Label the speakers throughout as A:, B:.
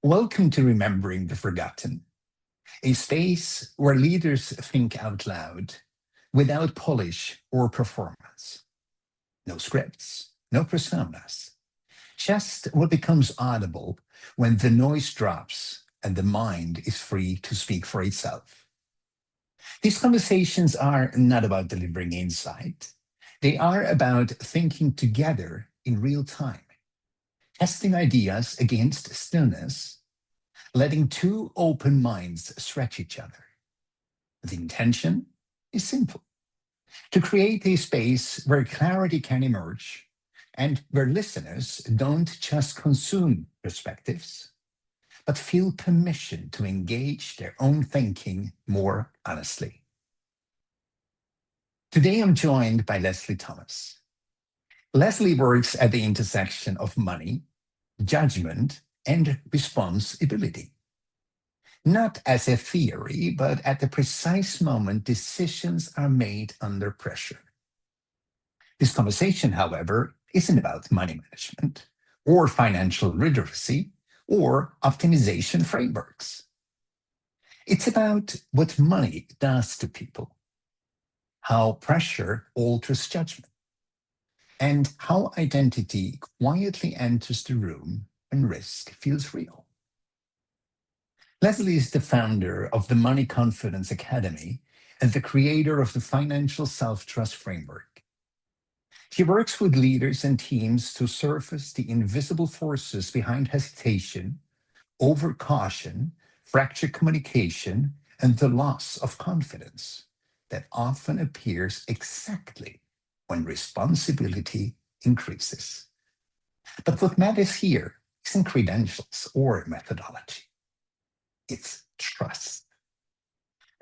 A: Welcome to Remembering the Forgotten, a space where leaders think out loud without polish or performance. No scripts, no personas, just what becomes audible when the noise drops and the mind is free to speak for itself. These conversations are not about delivering insight, they are about thinking together in real time, testing ideas against stillness, letting two open minds stretch each other. The intention is simple: to create a space where clarity can emerge and where listeners don't just consume perspectives, but feel permission to engage their own thinking more honestly. Today, I'm joined by Lesley Thomas. Lesley works at the intersection of money, judgment, and responsibility. Not as a theory, but at the precise moment decisions are made under pressure. This conversation, however, isn't about money management or financial literacy or optimization frameworks. It's about what money does to people, how pressure alters judgment, and how identity quietly enters the room when risk feels real. Lesley is the founder of the Money Confidence Academy and the creator of the Financial Self-Trust Framework. She works with leaders and teams to surface the invisible forces behind hesitation, overcaution, fractured communication, and the loss of confidence that often appears exactly when responsibility increases. But what matters here isn't credentials or methodology. It's trust.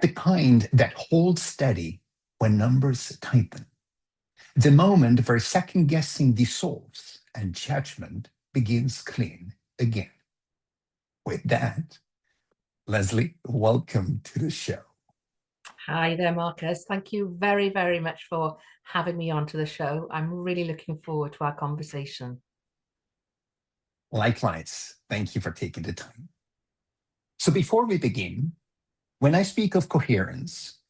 A: The kind that holds steady when numbers tighten. The moment where second guessing dissolves and judgment begins clean again. With that, Lesley, welcome to the show.
B: Hi there, Marcus. Thank you very, very much for having me onto the show. I'm really looking forward to our conversation.
A: Likewise, thank you for taking the time. So before we begin, when I speak of coherence,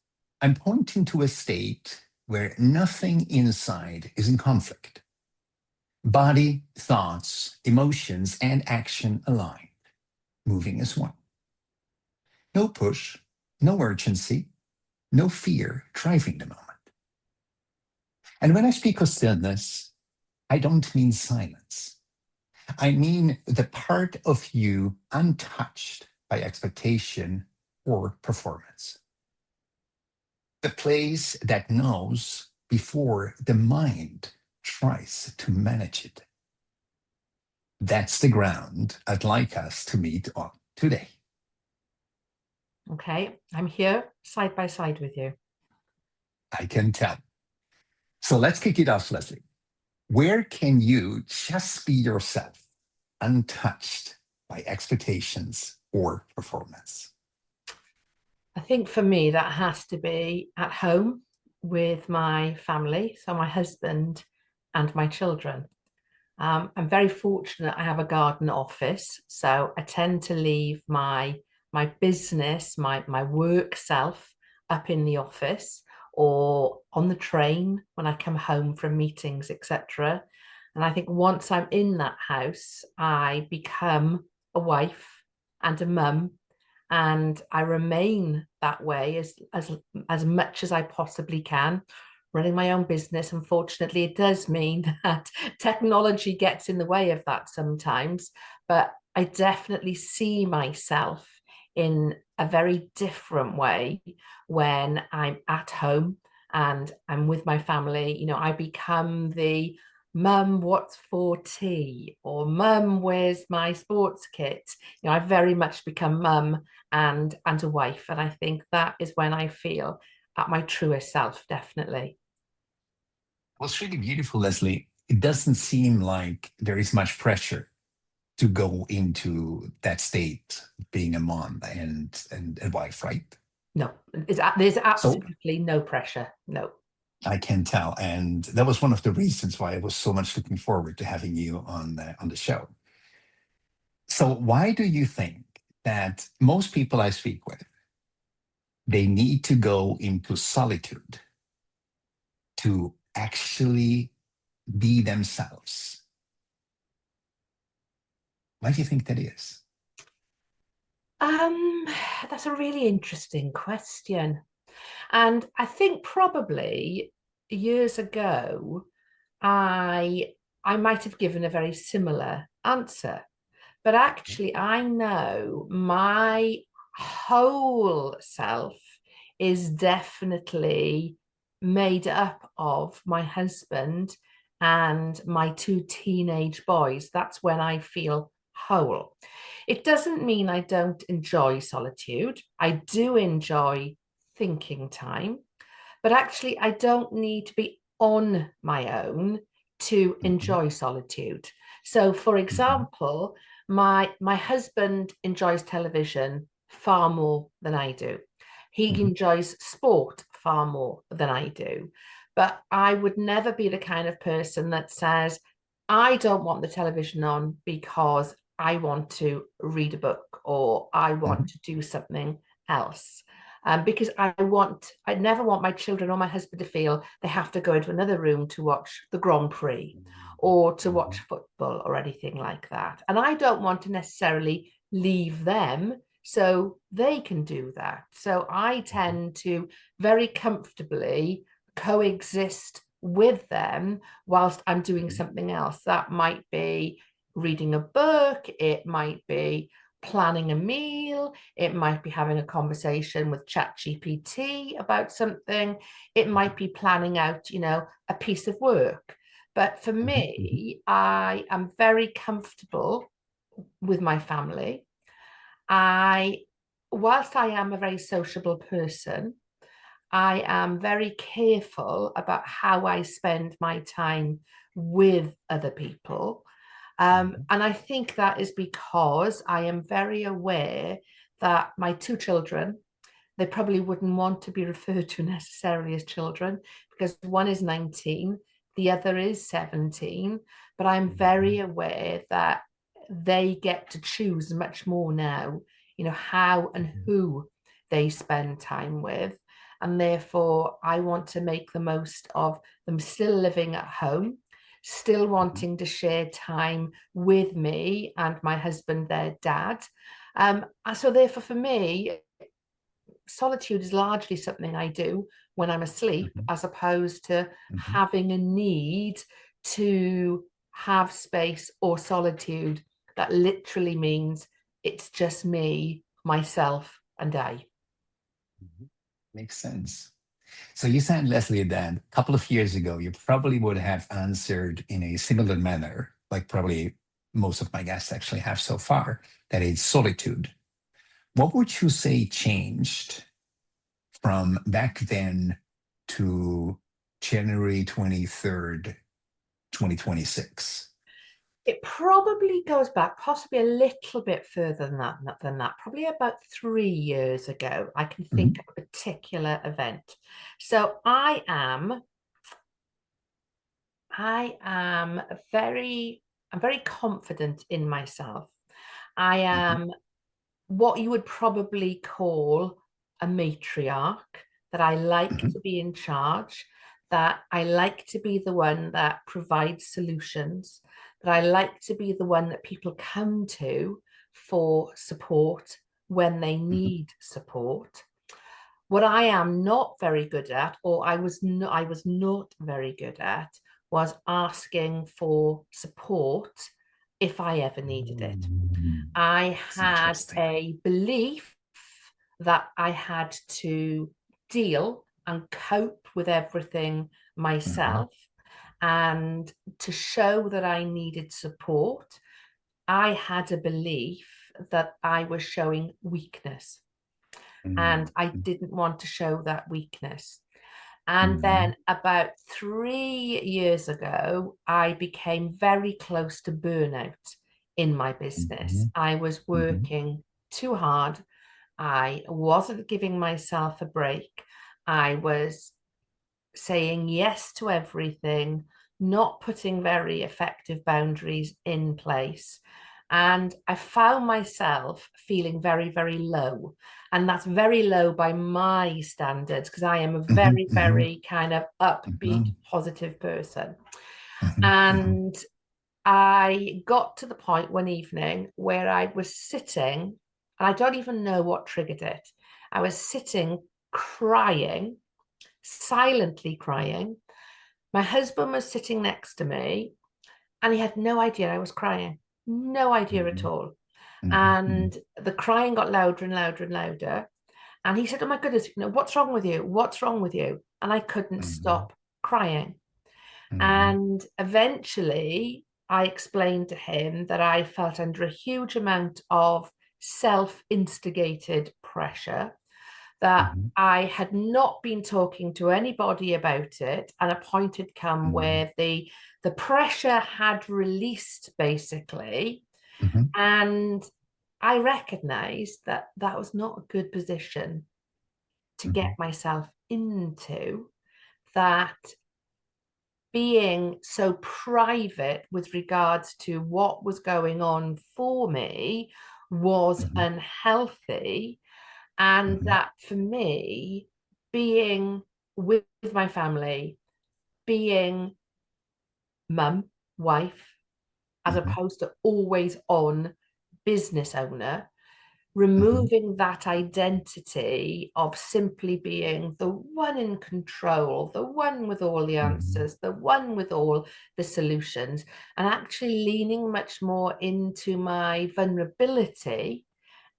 A: I'm pointing to a state where nothing inside is in conflict. Body, thoughts, emotions, and action align, moving as one. No push, no urgency, no fear driving the moment. And when I speak of stillness, I don't mean silence. I mean the part of you untouched by expectation or performance. The place that knows before the mind tries to manage it. That's the ground I'd like us to meet on today.
B: Okay, I'm here side by side with you.
A: I can tell. So let's kick it off, Lesley. Where can you just be yourself, untouched by expectations or performance?
B: I think for me, that has to be at home with my family, so my husband and my children. I'm very fortunate I have a garden office, so I tend to leave my business, my work self up in the office or on the train when I come home from meetings, etc. And I think once I'm in that house, I become a wife and a mum, and I remain that way as much as I possibly can. Running my own business, unfortunately, it does mean that technology gets in the way of that sometimes, but I definitely see myself in a very different way when I'm at home and I'm with my family. You know, I become the mum, what's for tea? Or mum, where's my sports kit? You know, I very much become mum and a wife. And I think that is when I feel at my truest self, definitely.
A: Well, it's really beautiful, Lesley. It doesn't seem like there is much pressure to go into that state, being a mom and a wife, right?
B: No, there's
A: So
B: absolutely no pressure. No.
A: I can tell, and that was one of the reasons why I was so much looking forward to having you on the show. So why do you think that most people I speak with, they need to go into solitude to actually be themselves? Why do you think that is?
B: Um, that's a really interesting question. And I think probably years ago, I I might have given a very similar answer. But actually, I know my whole self is definitely made up of my husband and my two teenage boys. That's when I feel whole. It doesn't mean I don't enjoy solitude. I do enjoy thinking time, but actually, I don't need to be on my own to
A: Mhm,
B: enjoy solitude. So, for
A: mhm,
B: example, my husband enjoys television far more than I do. He
A: mhm,
B: enjoys sport far more than I do. But I would never be the kind of person that says, I don't want the television on because I want to read a book or I want
A: mhm,
B: to do something else. Because I never want my children or my husband to feel they have to go into another room to watch the Grand Prix or to watch
A: mhm,
B: football or anything like that. And I don't want to necessarily leave them so they can do that. So I
A: mhm,
B: tend to very comfortably coexist with them whilst I'm doing
A: mhm,
B: something else. That might be reading a book, it might be planning a meal, it might be having a conversation with ChatGPT about something, it might be planning out, a piece of work. But for
A: mhm, mhm,
B: me, I am very comfortable with my family. I, whilst I am a very sociable person, I am very careful about how I spend my time with other people.
A: mhm,
B: And I think that is because I am very aware that my two children, they probably wouldn't want to be referred to necessarily as children because one is 19, the other is 17. But I'm very
A: mhm,
B: aware that they get to choose much more now, how and who they spend time with. And therefore, I want to make the most of them still living at home, still
A: mhm,
B: wanting to share time with me and my husband, their dad. So therefore, for me, solitude is largely something I do when I'm asleep,
A: mhm,
B: as opposed to
A: mhm.
B: having a need to have space or solitude that literally means it's just me, myself, and I.
A: Mhm. Makes sense. So you said, Lesley, that a couple of years ago, you probably would have answered in a similar manner, like probably most of my guests actually have so far, that is solitude. What would you say changed from back then to January 23rd, 2026?
B: It probably goes back possibly a little bit further than that, probably about 3 years ago. I can think
A: Mhm,
B: of a particular event. So I am I'm very confident in myself. I
A: mhm,
B: am what you would probably call a matriarch, that I like
A: mhm,
B: to be in charge, that I like to be the one that provides solutions, that I like to be the one that people come to for support when they
A: mhm,
B: need support. What I am not very good at, or I was not very good at, was asking for support if I ever needed it.
A: mhm.
B: I
A: It's
B: had
A: interesting.
B: a belief that I had to deal and cope with everything
A: Mhm,
B: myself. And to show that I needed support, I had a belief that I was showing weakness. And
A: mhm,
B: I didn't want to show that weakness. And
A: mhm,
B: then about 3 years ago, I became very close to burnout in my business.
A: mhm,
B: I was
A: mhm,
B: working too hard. I wasn't giving myself a break. I was saying yes to everything, not putting very effective boundaries in place. And I found myself feeling very, very low. And that's very low by my standards, because I am a
A: mhm,
B: very,
A: mhm,
B: very kind of upbeat,
A: mhm,
B: positive person.
A: mhm, mhm,
B: And I got to the point one evening where I was sitting, and I don't even know what triggered it. I was sitting crying, silently crying. My husband was sitting next to me, and he had no idea I was crying, no idea at
A: mhm,
B: all.
A: mhm,
B: And the crying got louder and louder and louder. And he said, "Oh my goodness, what's wrong with you? What's wrong with you?" And I couldn't
A: mhm,
B: stop crying.
A: mhm,
B: And eventually, I explained to him that I felt under a huge amount of self instigated pressure, that
A: mhm,
B: I had not been talking to anybody about it, and a point had come
A: mhm,
B: where the pressure had released basically,
A: mhm,
B: and I recognized that that was not a good position to get
A: mhm,
B: myself into, that being so private with regards to what was going on for me was
A: mhm,
B: unhealthy, and
A: mhm,
B: that for me, being with my family, being mum, wife, as
A: mhm,
B: opposed to always on business owner,
A: mhm,
B: removing that identity of simply being the one in control, the one with all the
A: mhm,
B: answers, the one with all the solutions, and actually leaning much more into my vulnerability,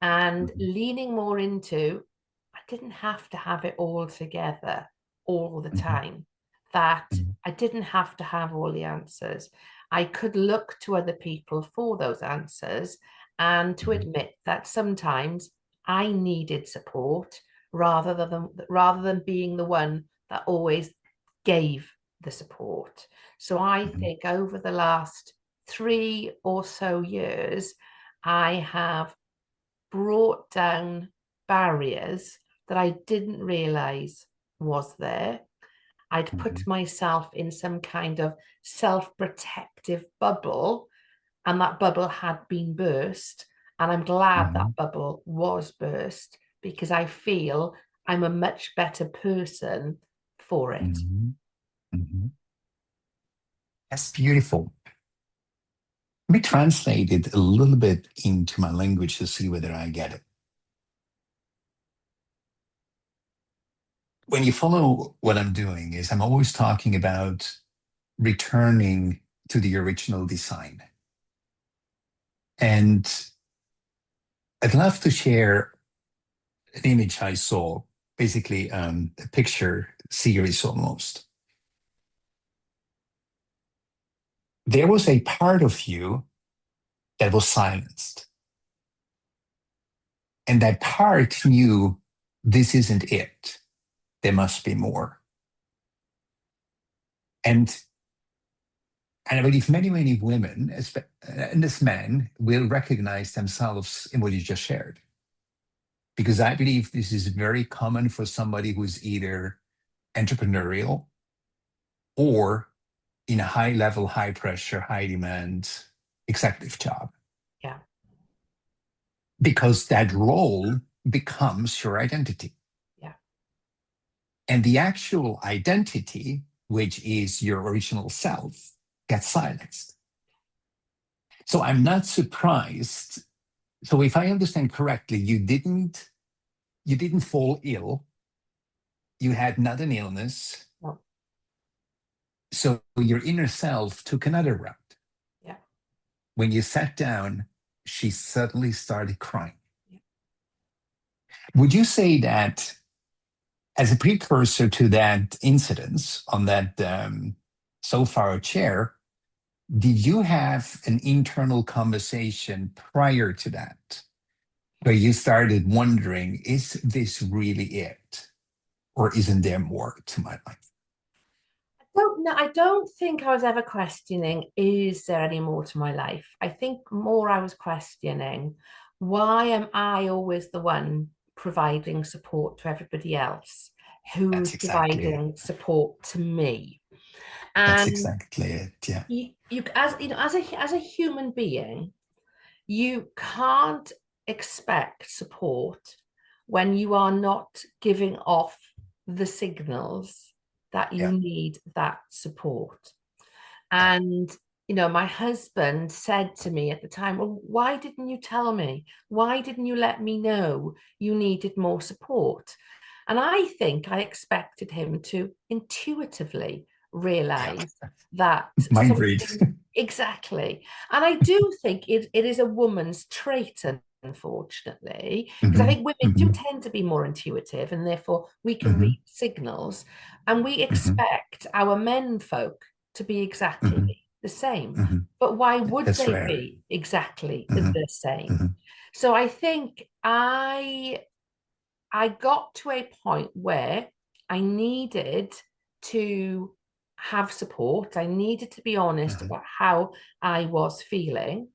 B: and
A: mhm,
B: leaning more into, I didn't have to have it all together all the
A: mhm,
B: time, that
A: mhm,
B: I didn't have to have all the answers. I could look to other people for those answers, and to
A: mhm,
B: admit that sometimes I needed support, rather than being the one that always gave the support. So I
A: mhm,
B: think over the last 3 or so years, I have brought down barriers that I didn't realize was there. I'd put
A: mhm,
B: myself in some kind of self-protective bubble, and that bubble had been burst. And I'm glad
A: mhm,
B: that bubble was burst, because I feel I'm a much better person for it.
A: mhm, mhm. That's beautiful. Let me translate it a little bit into my language to see whether I get it. When you follow what I'm doing, is I'm always talking about returning to the original design. And I'd love to share an image I saw, basically a picture series almost. There was a part of you that was silenced. And that part knew this isn't it. There must be more. And and I believe many, many women, and this men, will recognize themselves in what you just shared. Because I believe this is very common for somebody who's either entrepreneurial or in a high level, high pressure, high demand executive job.
B: Yeah,
A: Because that role becomes your identity.
B: yeah,
A: And the actual identity, which is your original self, gets silenced. So I'm not surprised. So if I understand correctly, you didn't fall ill. You had not an illness.
B: no,
A: So your inner self took another route.
B: yeah,
A: When you sat down, she suddenly started crying.
B: yeah.
A: Would you say that as a precursor to that incident on that sofa chair, did you have an internal conversation prior to that where you started wondering, is this really it? Or isn't there more to my life?
B: Don't know. I don't think I was ever questioning, is there any more to my life? I think more I was questioning, why am I always the one providing support to everybody else? Who's
A: That's exactly it.
B: providing support to me?
A: That's
B: And
A: exactly it. Yeah.
B: as a human being, You can't expect support when you are not giving off the signals that you
A: Yeah.
B: need that support.
A: Yeah.
B: And, you know, my husband said to me at the time, well, why didn't you tell me? Why didn't you let me know you needed more support? And I think I expected him to intuitively
A: Yeah.
B: realize that
A: Mind read.
B: something, exactly. And I do think it is a woman's trait, unfortunately, because I
A: Hmm.
B: think women do
A: Hmm.
B: tend to be more intuitive, and therefore we can
A: Hmm.
B: read signals, and we
A: Hmm.
B: expect our men folk to be exactly
A: Hmm.
B: the same.
A: Hmm.
B: But why would
A: That's
B: they
A: rare.
B: be exactly
A: Hmm.
B: the same?
A: Hmm.
B: So I think I got to a point where I needed to have support. I needed to be honest
A: Hmm.
B: about how I was feeling.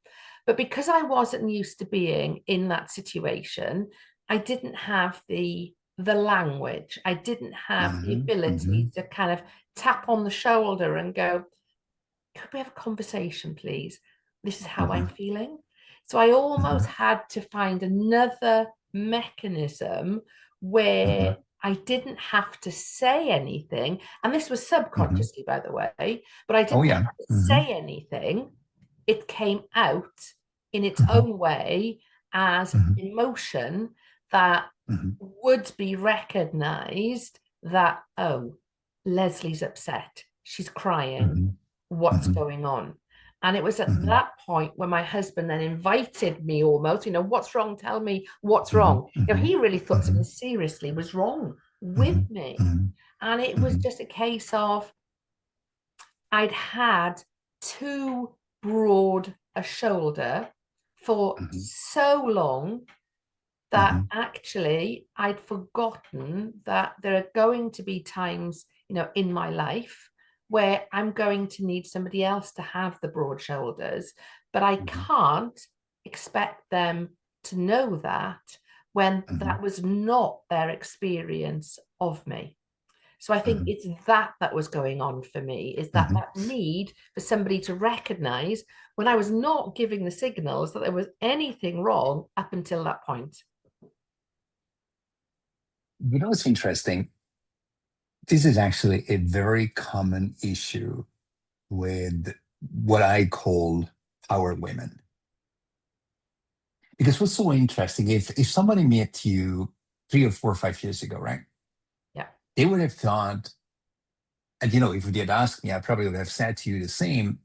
B: But because I wasn't used to being in that situation, I didn't have the language. I didn't have the
A: Hmm.
B: ability
A: Hmm.
B: to kind of tap on the shoulder and go, could we have a conversation, please? This is how I'm
A: Hmm.
B: feeling. So I almost
A: Hmm.
B: had to find another mechanism
A: Hmm.
B: where I didn't have to say anything. And this was
A: Hmm.
B: subconsciously, by the way, but I
A: Oh
B: didn't
A: yeah.
B: have to
A: Hmm.
B: say anything. It came out in its
A: Hmm.
B: own way as
A: Hmm.
B: emotion that
A: Hmm.
B: would be recognized that, oh, Leslie's upset. She's crying.
A: Hmm.
B: What's
A: Hmm.
B: going on? And it was at
A: Hmm.
B: that point when my husband then invited me almost, you know, what's wrong? Tell me what's
A: Hmm.
B: wrong. You know,
A: Hmm.
B: he really thought
A: Hmm.
B: something seriously was wrong with
A: Hmm.
B: me.
A: Hmm.
B: And it was
A: Hmm.
B: just a case of I'd had too broad a shoulder for
A: Hmm.
B: so long that
A: Hmm.
B: actually I'd forgotten that there are going to be times, you know, in my life where I'm going to need somebody else to have the broad shoulders, but I
A: Hmm.
B: can't expect them to know that when
A: Hmm.
B: that was not their experience of me. So I think
A: Hmm.
B: it's that was going on for me, is that
A: Hmm.
B: that need for somebody to recognize when I was not giving the signals that there was anything wrong up until that point.
A: You know, it's interesting. This is actually a very common issue with what I call power women. Because what's so interesting, if somebody met you 3 or 4 or 5 years ago, right?
B: Yeah.
A: They would have thought, and you know, if you did ask me, I probably would have said to you the same.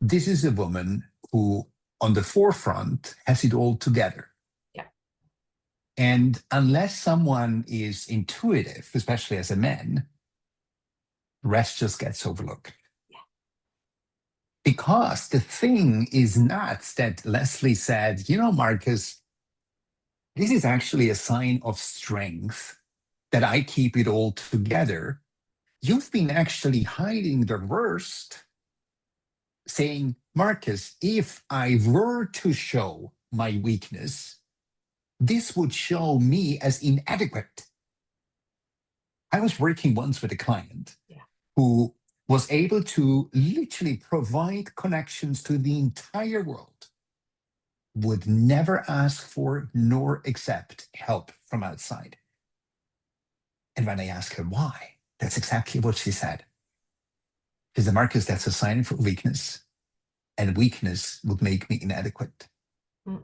A: This is a woman who, on the forefront, has it all together.
B: Yeah.
A: And unless someone is intuitive, especially as a man, rest just gets overlooked.
B: Yeah.
A: Because the thing is not that Lesley said, you know, Marcus, this is actually a sign of strength that I keep it all together. You've been actually hiding the worst, saying, Marcus, if I were to show my weakness, this would show me as inadequate. I was working once with a client
B: Yeah.
A: who was able to literally provide connections to the entire world, would never ask for nor accept help from outside. And when I asked her why, that's exactly what she said. She said, Marcus, that's a sign of weakness, and weakness would make me inadequate.
B: Mm.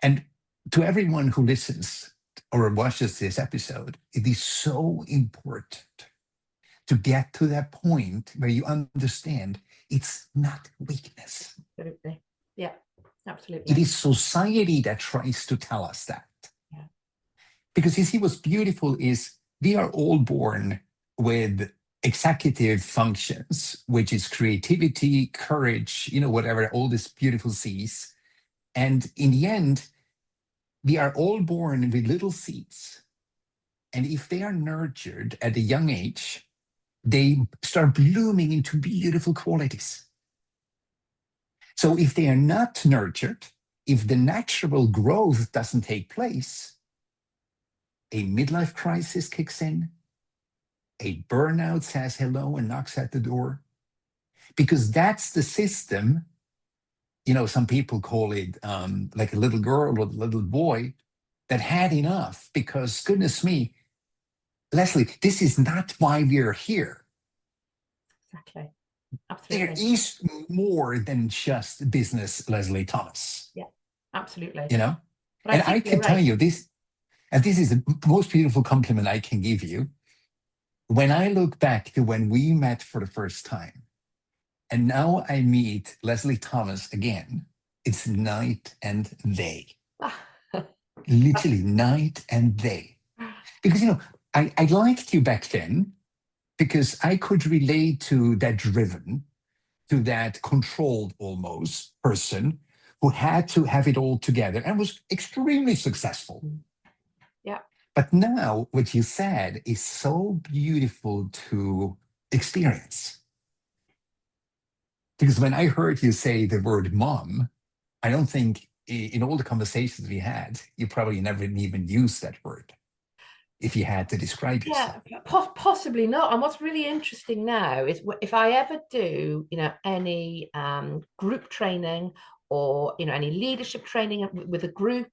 A: And to everyone who listens or watches this episode, it is so important to get to that point where you understand it's not weakness.
B: Absolutely. Yeah.
A: It
B: Absolutely.
A: is society that tries to tell us that.
B: Yeah.
A: Because you see, what's beautiful is we are all born with executive functions, which is creativity, courage, you know, whatever, all these beautiful C's. And in the end, we are all born with little seeds. And if they are nurtured at a young age, they start blooming into beautiful qualities. So if they are not nurtured, if the natural growth doesn't take place, a midlife crisis kicks in, a burnout says hello and knocks at the door, because that's the system some people call it like a little girl or a little boy that had enough because, goodness me, Lesley, this is not why we're here.
B: Exactly.
A: There
B: Absolutely.
A: is more than just business, Lesley Thomas,
B: Yeah, absolutely.
A: you know?
B: But I
A: And I
B: think you're
A: can tell
B: right.
A: you this, and this is the most beautiful compliment I can give you. When I look back to when we met for the first time, and now I meet Lesley Thomas again, it's night and day. Literally night and day. Because, I liked you back then because I could relate to that driven, to that controlled almost person who had to have it all together and was extremely successful.
B: Yeah.
A: But now what you said is so beautiful to experience. Because when I heard you say the word mom, I don't think in all the conversations we had, you probably never even used that word if you had to describe
B: Yeah,
A: yourself.
B: possibly not. And what's really interesting now is if I ever do, any group training or any leadership training with a group,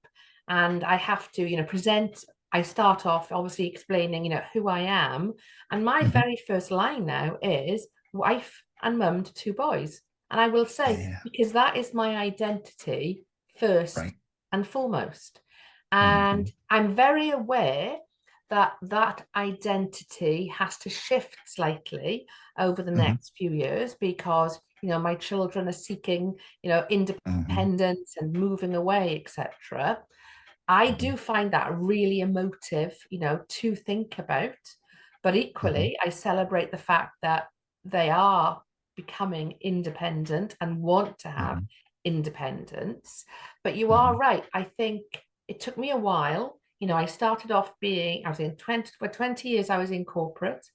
B: and I have to, present. I start off obviously explaining, who I am, and my
A: Mhm.
B: very first line now is wife and mum to two boys, and I will say
A: Yeah,
B: because that is my identity first
A: right.
B: and foremost,
A: Mhm.
B: and I'm very aware that identity has to shift slightly over the
A: Mhm.
B: next few years because my children are seeking
A: Mhm.
B: independence and moving away, etc. I
A: Mhm.
B: do find that really emotive to think about, but
A: Mhm.
B: equally I celebrate the fact that they are becoming independent and want to have
A: Mhm.
B: independence. But you are
A: Mhm.
B: right. I think it took me a while. I started off I was in 20, for 20 years, I was in corporate.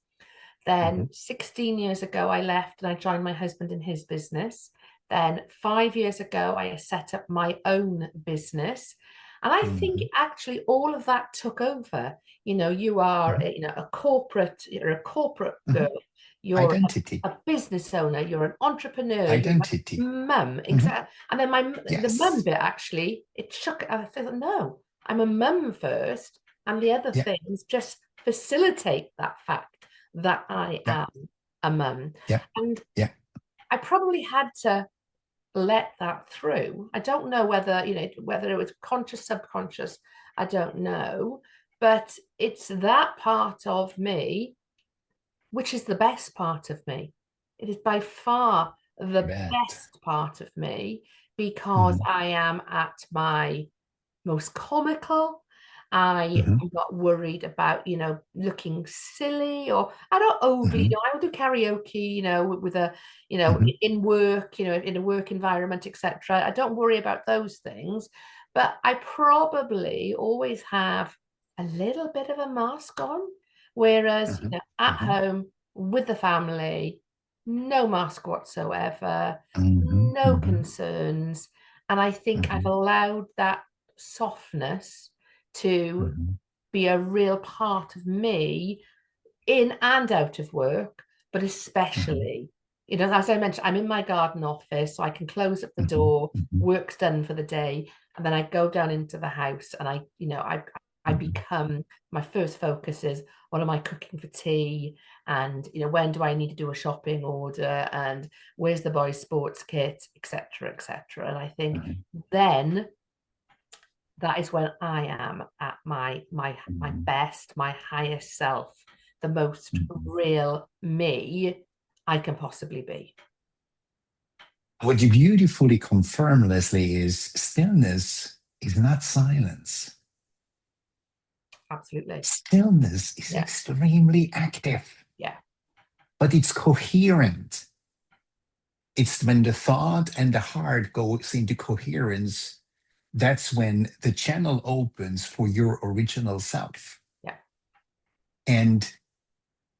B: Then
A: Mhm.
B: 16 years ago, I left and I joined my husband in his business. Then 5 years ago, I set up my own business. And I think
A: Mhm.
B: actually all of that took over. You are
A: Mhm.
B: you're a corporate
A: Mhm.
B: girl, you're
A: Identity.
B: a business owner, you're an entrepreneur, you're a
A: Identity.
B: mum,
A: Mhm.
B: exactly. And then the mum
A: Yes.
B: bit actually, it shook. I said, no, I'm a mum first, and the other
A: Yeah.
B: things just facilitate that fact that I
A: Yeah.
B: am a mum.
A: Yeah.
B: And
A: Yeah.
B: I probably had to let that through. I don't know whether it was conscious, subconscious, I don't know. But it's that part of me which is the best part of me. It is by far
A: I
B: the
A: bet.
B: best part of me because
A: Mhm.
B: I am at my most comical. I
A: Mhm.
B: am not worried about, looking silly, or I don't overly,
A: Mhm.
B: I will do karaoke, with a,
A: Mhm.
B: in work, in a work environment, etc. I don't worry about those things, but I probably always have a little bit of a mask on, whereas,
A: Mhm.
B: at
A: Mhm.
B: home with the family, no mask whatsoever,
A: Mhm.
B: no
A: Mhm.
B: concerns. And I think I've
A: Mhm.
B: allowed that softness to
A: Mhm.
B: be a real part of me in and out of work, but
A: Mhm.
B: especially, as I mentioned, I'm in my garden office, so I can close up the
A: Mhm.
B: door,
A: Mhm.
B: work's done for the day, and then I go down into the house and I
A: Mhm.
B: become, my first focus is what am I cooking for tea, and when do I need to do a shopping order, and where's the boys' sports kit, etc., etc. And I think
A: Mhm.
B: then that is when I am at my
A: Mhm.
B: best, my highest self, the most
A: Mhm.
B: real me I can possibly be.
A: What you beautifully confirm, Lesley, is stillness is not silence.
B: Absolutely.
A: Stillness is
B: Yeah.
A: extremely active,
B: Yeah.
A: but it's coherent. It's when the thought and the heart goes into coherence, that's when the channel opens for your original self.
B: Yeah.
A: And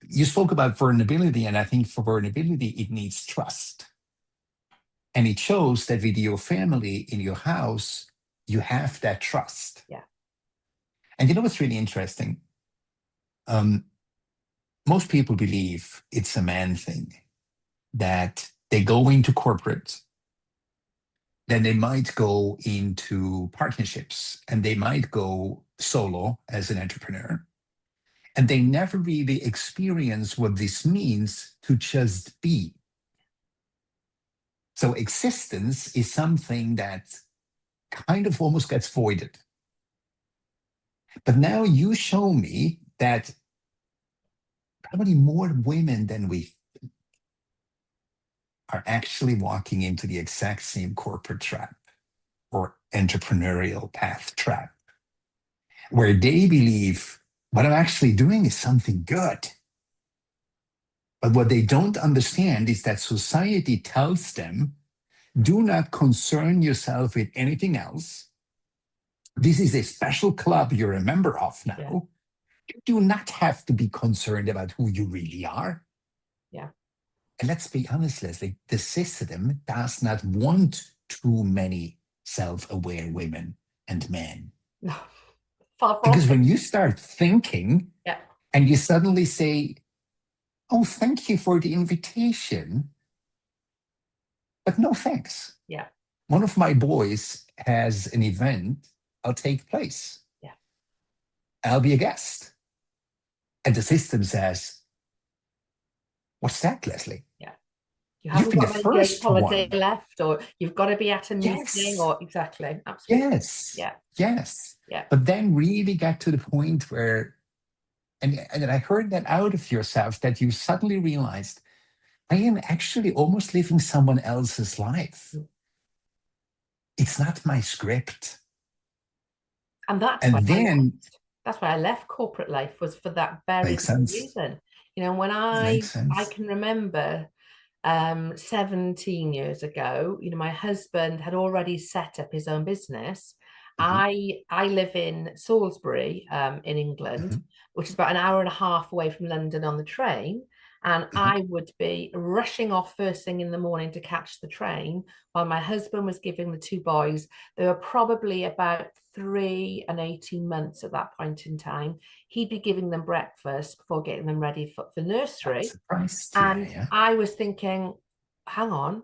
A: you spoke about vulnerability, and I think for vulnerability, it needs trust. And it shows that with your family in your house, you have that trust.
B: Yeah.
A: And you know what's really interesting? Um, most people believe it's a man thing, that they go into corporate, then they might go into partnerships and they might go solo as an entrepreneur. And they never really experience what this means to just be. So existence is something that kind of almost gets voided. But now you show me that probably more women than we are actually walking into the exact same corporate trap or entrepreneurial path trap, where they believe what I'm actually doing is something good. But what they don't understand is that society tells them, do not concern yourself with anything else. This is a special club you're a member of now.
B: Yeah.
A: You do not have to be concerned about who you really are.
B: Yeah.
A: And let's be honest, Lesley, the system does not want too many self-aware women and men.
B: No, far from
A: Because
B: it.
A: when you start thinking
B: Yeah.
A: and you suddenly say, oh, thank you for the invitation, but no thanks.
B: Yeah.
A: One of my boys has an event, I'll take place.
B: Yeah.
A: I'll be a guest. And the system says, what's that, Lesley?
B: Yeah. You
A: You've
B: haven't
A: been the
B: got an engaged
A: first
B: holiday
A: one.
B: left, or you've got to be at a meeting,
A: Yes.
B: or exactly. Absolutely.
A: Yes.
B: Yeah.
A: Yes.
B: Yeah.
A: But then really get to the point where, and I heard that out of yourself, that you suddenly realized, I am actually almost living someone else's life. It's not my script.
B: And that's
A: And
B: why
A: then
B: that's why I left corporate life, was for that very
A: makes sense.
B: reason. You know, when
A: Makes
B: I
A: sense.
B: can remember 17 years ago, you know, my husband had already set up his own business.
A: Mm-hmm.
B: I live in Salisbury, in England,
A: Mm-hmm.
B: which is about an hour and a half away from London on the train. And
A: Mm-hmm.
B: I would be rushing off first thing in the morning to catch the train while my husband was giving the two boys. They were probably about 3 and 18 months at that point in time. He'd be giving them breakfast before getting them ready for
A: Not
B: nursery.
A: surprised. Yeah,
B: And
A: yeah.
B: I was thinking, hang on,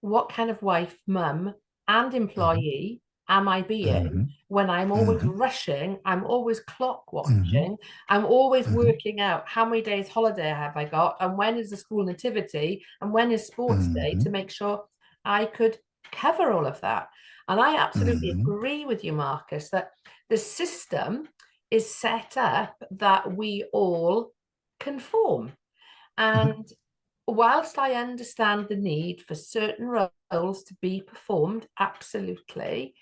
B: what kind of wife, mum, and
A: Mm-hmm.
B: employee am I
A: Mm-hmm.
B: being when I'm always
A: Mm-hmm.
B: rushing, I'm always clock
A: Mm-hmm.
B: watching, I'm always
A: Mm-hmm.
B: working out how many days holiday have I got, and when is the school nativity, and when is sports day,
A: Mm-hmm.
B: to make sure I could cover all of that. And I absolutely
A: Mm-hmm.
B: agree with you, Marcus, that the system is set up that we all conform.
A: Mm-hmm.
B: And whilst I understand the need for certain roles to be performed, absolutely,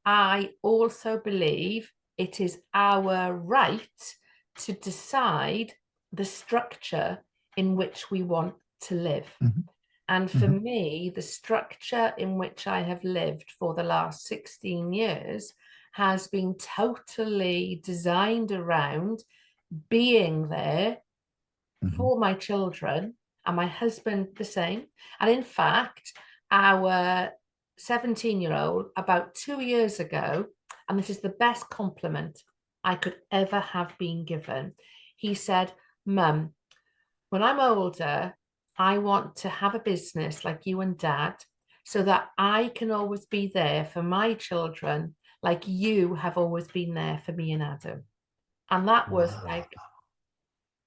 B: I also believe it is our right to decide the structure in which we want to live.
A: Mm-hmm.
B: And for
A: Mm-hmm.
B: me, the structure in which I have lived for the last 16 years has been totally designed around being there
A: Mm-hmm.
B: for my children, and my husband the same. And in fact, our 17-year-old, about 2 years ago, and this is the best compliment I could ever have been given, he said, Mum, when I'm older, I want to have a business like you and Dad, so that I can always be there for my children like you have always been there for me and Adam. And that was
A: Wow.
B: like,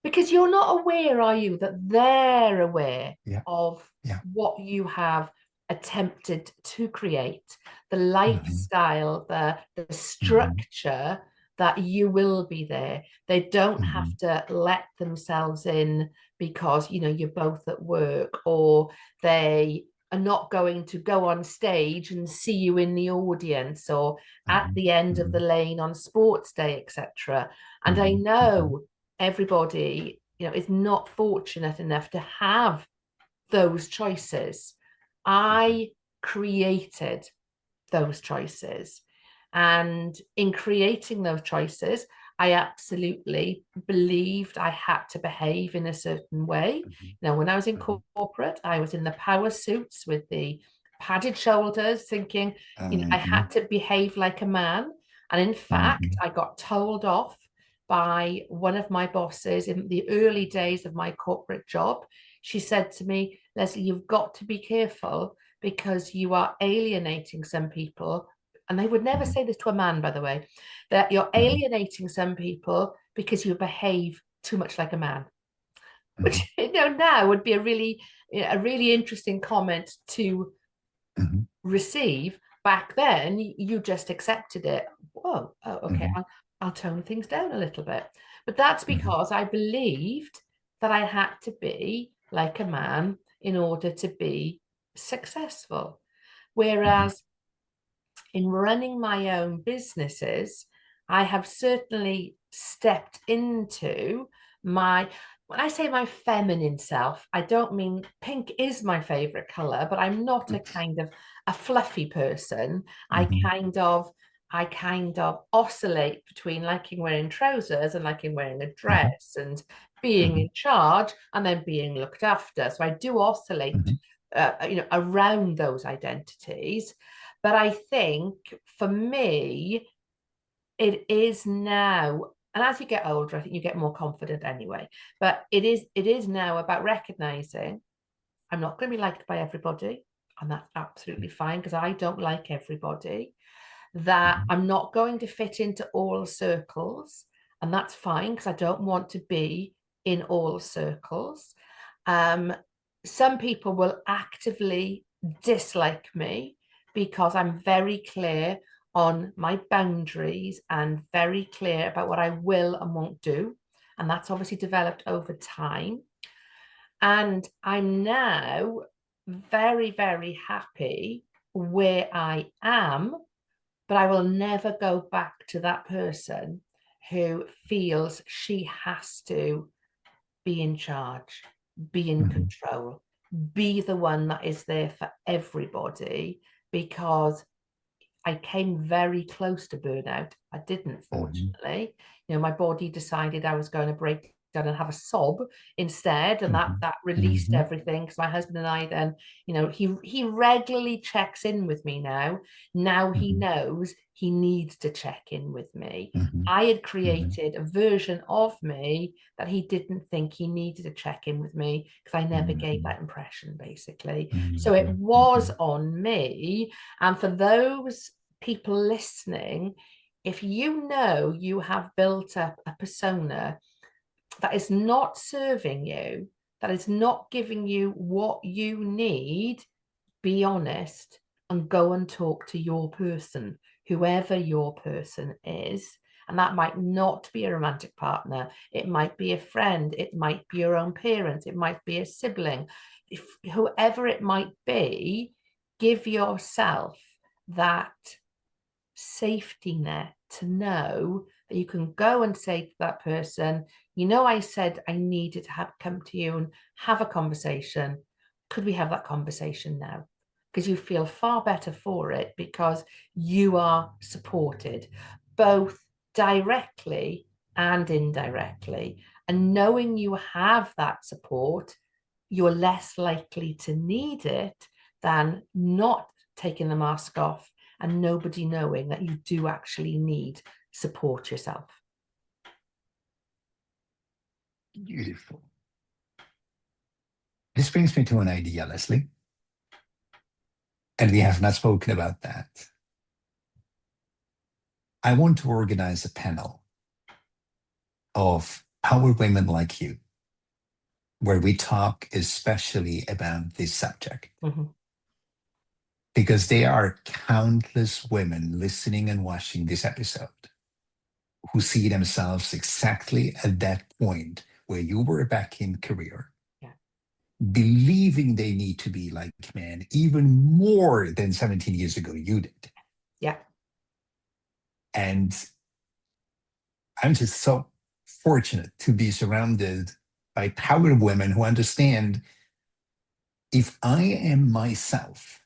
B: because you're not aware, are you, that they're aware
A: Yeah.
B: of
A: Yeah.
B: what you have attempted to create, the
A: Mm-hmm.
B: lifestyle, the
A: Mm-hmm.
B: structure, that you will be there. They don't
A: Mm-hmm.
B: have to let themselves in because, you know, you're both at work, or they are not going to go on stage and see you in the audience, or at the end of
A: Mm-hmm.
B: the lane on sports day, etc. And I
A: Mm-hmm. Mm-hmm.
B: know everybody, you know, is not fortunate enough to have those choices. I created those choices. And in creating those choices, I absolutely believed I had to behave in a certain way.
A: Mm-hmm.
B: Now, when I was in
A: Mm-hmm.
B: corporate, I was in the power suits with the padded shoulders, thinking, you know, I
A: Mm-hmm.
B: had to behave like a man. And in fact,
A: Mm-hmm.
B: I got told off by one of my bosses in the early days of my corporate job. She said to me, Lesley, you've got to be careful, because you are alienating some people. And they would never
A: Mhm.
B: say this to a man, by the way, that you're
A: Mhm.
B: alienating some people because you behave too much like a man, which
A: Mhm.
B: now would be a really interesting comment to
A: Mhm.
B: receive. Back then, you just accepted it. Whoa, oh, okay,
A: Mhm.
B: I'll tone things down a little bit. But that's
A: Mhm.
B: because I believed that I had to be like a man in order to be successful.
A: Mhm.
B: Whereas in running my own businesses, I have certainly stepped into my, when I say my feminine self, I don't mean pink is my favorite color, but I'm not a kind of a fluffy person.
A: Mhm.
B: I kind of oscillate between liking wearing trousers and liking wearing a
A: Mhm.
B: dress and being in
A: Mhm.
B: charge and then being looked after. So I do oscillate,
A: Mhm.
B: around those identities. But I think for me, it is now, and as you get older, I think you get more confident anyway. But it is now about recognizing I'm not going to be liked by everybody, and that's absolutely fine because I don't like everybody. That
A: Mhm.
B: I'm not going to fit into all circles, and that's fine because I don't want to be in all circles. Um, some people will actively dislike me because I'm very clear on my boundaries and very clear about what I will and won't do. And that's obviously developed over time. And I'm now very, very happy where I am, but I will never go back to that person who feels she has to be in charge, be in
A: Mhm.
B: control, be the one that is there for everybody, because I came very close to burnout. I didn't,
A: Mhm.
B: fortunately. My body decided I was going to break down and have a sob instead, and that
A: Mhm.
B: that released
A: Mhm.
B: everything. Because my husband and I then, he regularly checks in with me now. Now he
A: Mhm.
B: knows he needs to check in with me.
A: Mhm.
B: I had
A: Mhm.
B: created a version of me that he didn't think he needed to check in with me because I never gave
A: Mhm.
B: that impression, basically. So it
A: Mhm.
B: was
A: Mhm.
B: on me. And for those people listening, if you know you have built up a persona that is not serving you, that is not giving you what you need, be honest and go and talk to your person, whoever your person is. And that might not be a romantic partner. It might be a friend. It might be your own parent. It might be a sibling. If whoever it might be, give yourself that safety net to know that you can go and say to that person, I said I needed to come to you and have a conversation. Could we have that conversation now? Because you feel far better for it because you are supported both directly and indirectly. And knowing you have that support, you're less likely to need it than not taking the mask off and nobody knowing that you do actually need support yourself.
A: Beautiful. This brings me to an idea, Lesley, and we have not spoken about that. I want to organize a panel of power women like you, where we talk especially about this subject,
B: Mm-hmm.
A: because there are countless women listening and watching this episode who see themselves exactly at that point where you were back in career,
B: Yeah.
A: believing they need to be like men even more than 17 years ago you did.
B: Yeah.
A: And I'm just so fortunate to be surrounded by power women who understand if I am myself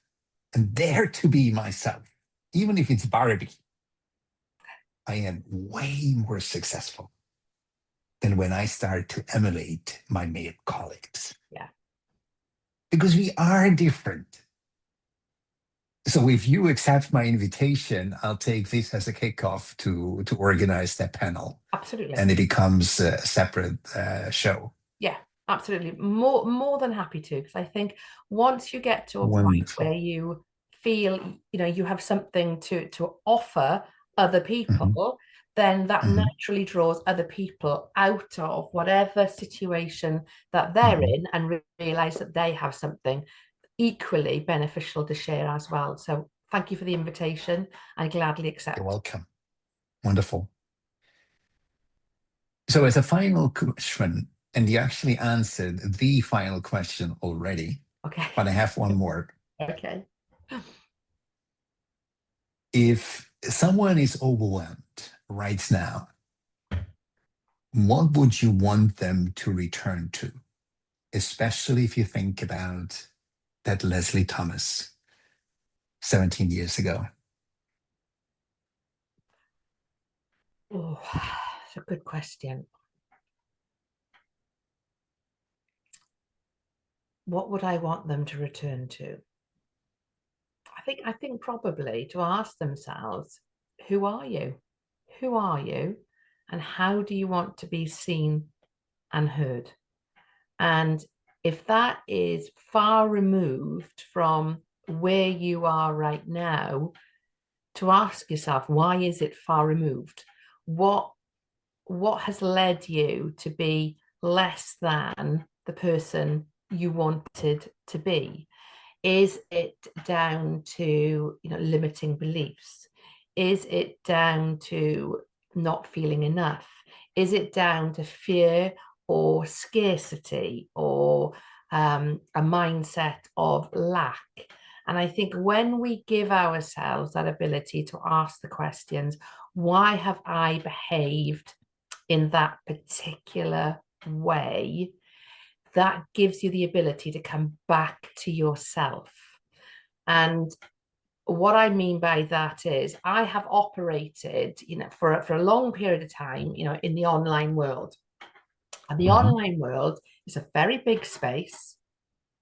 A: and dare to be myself, even if it's Barbie, I am way more successful than when I start to emulate my male colleagues.
B: Yeah.
A: Because we are different. So if you accept my invitation, I'll take this as a kickoff to organize that panel,
B: Absolutely.
A: and it becomes a separate show.
B: Yeah. Absolutely. More than happy to, because I think once you get to a point where
A: Wonderful.
B: you feel, you have something to offer other
A: Hmm.
B: people, then that
A: Hmm.
B: naturally draws other people out of whatever situation that they're
A: Hmm.
B: in and realize that they have something equally beneficial to share as well. So thank you for the invitation. I gladly
A: You're
B: accept.
A: welcome. Wonderful. So as a final question, and you actually answered the final question already,
B: Okay.
A: but I have one more.
B: Okay.
A: If someone is overwhelmed right now, what would you want them to return to? Especially if you think about that Leslie Thomas 17 years ago.
B: Oh, it's a good question. What would I want them to return to? I think probably to ask themselves, who are you? Who are you? And how do you want to be seen and heard? And if that is far removed from where you are right now, to ask yourself, why is it far removed? What what has led you to be less than the person you wanted to be? Is it down to, limiting beliefs? Is it down to not feeling enough? Is it down to fear or scarcity or a mindset of lack? And I think when we give ourselves that ability to ask the questions, why have I behaved in that particular way? That gives you the ability to come back to yourself. And what I mean by that is I have operated, for a long period of time, in the online world. And the
A: Mhm,
B: online world is a very big space,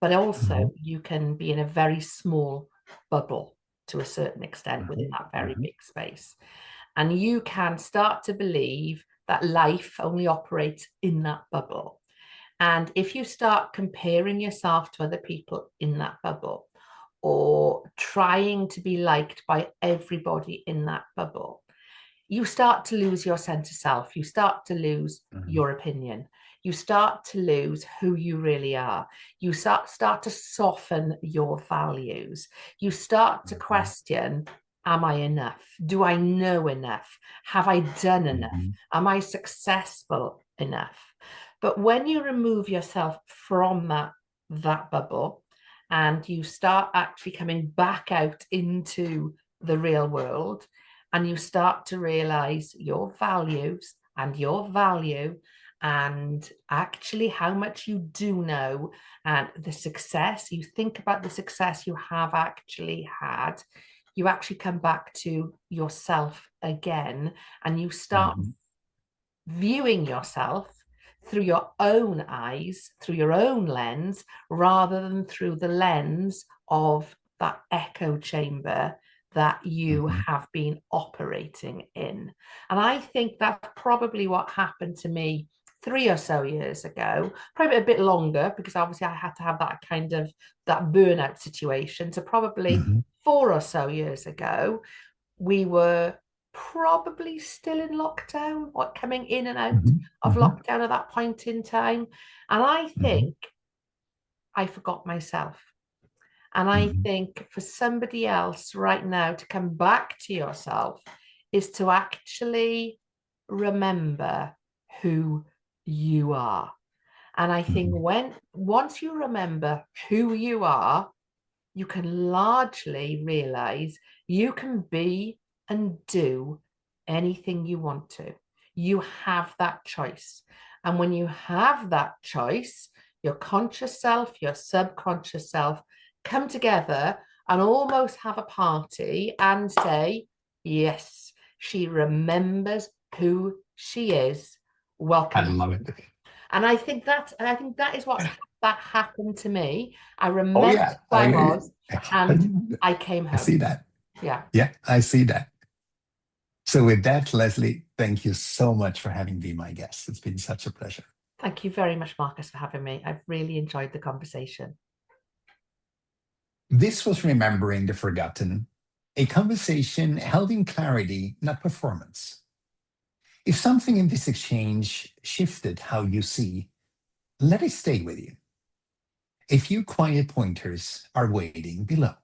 B: but
A: mhm,
B: also you can be in a very small bubble to a certain extent within
A: mhm,
B: that very
A: mhm,
B: big space. And you can start to believe that life only operates in that bubble. And if you start comparing yourself to other people in that bubble, or trying to be liked by everybody in that bubble, you start to lose your sense of self. You start to lose
A: mhm,
B: your opinion. You start to lose who you really are. You start to soften your values. You start to
A: mhm,
B: question, am I enough? Do I know enough? Have I done enough?
A: mhm,
B: Am I successful enough? But when you remove yourself from that bubble and you start actually coming back out into the real world, and you start to realize your values and your value and actually how much you do know and the success, you think about the success you have actually had, you actually come back to yourself again and you start
A: mhm,
B: viewing yourself through your own eyes, through your own lens, rather than through the lens of that echo chamber that you
A: mhm,
B: have been operating in. And I think that's probably what happened to me 3 or so years ago, probably a bit longer, because obviously I had to have that kind of that burnout situation. So probably
A: mhm,
B: 4 or so years ago, we were probably still in lockdown or coming in and out
A: mhm,
B: of
A: mhm,
B: lockdown at that point in time. And I
A: mhm,
B: think I forgot myself. And I
A: mhm,
B: think for somebody else right now to come back to yourself is to actually remember who you are. And I think
A: mhm,
B: when once you remember who you are, you can largely realize you can be and do anything you want to. You have that choice. And when you have that choice, your conscious self, your subconscious self come together and almost have a party and say, yes, she remembers who she is.
A: I
B: Welcome.
A: love it.
B: And I think that is that happened to me. I
A: Oh
B: remembered
A: yeah,
B: who I was and I came
A: I
B: home.
A: see that.
B: Yeah.
A: Yeah, I see that. So with that, Leslie, thank you so much for having been my guest. It's been such a pleasure.
B: Thank you very much, Marcus, for having me. I've really enjoyed the conversation.
A: This was Remembering the Forgotten, a conversation held in clarity, not performance. If something in this exchange shifted how you see, let it stay with you. A few quiet pointers are waiting below.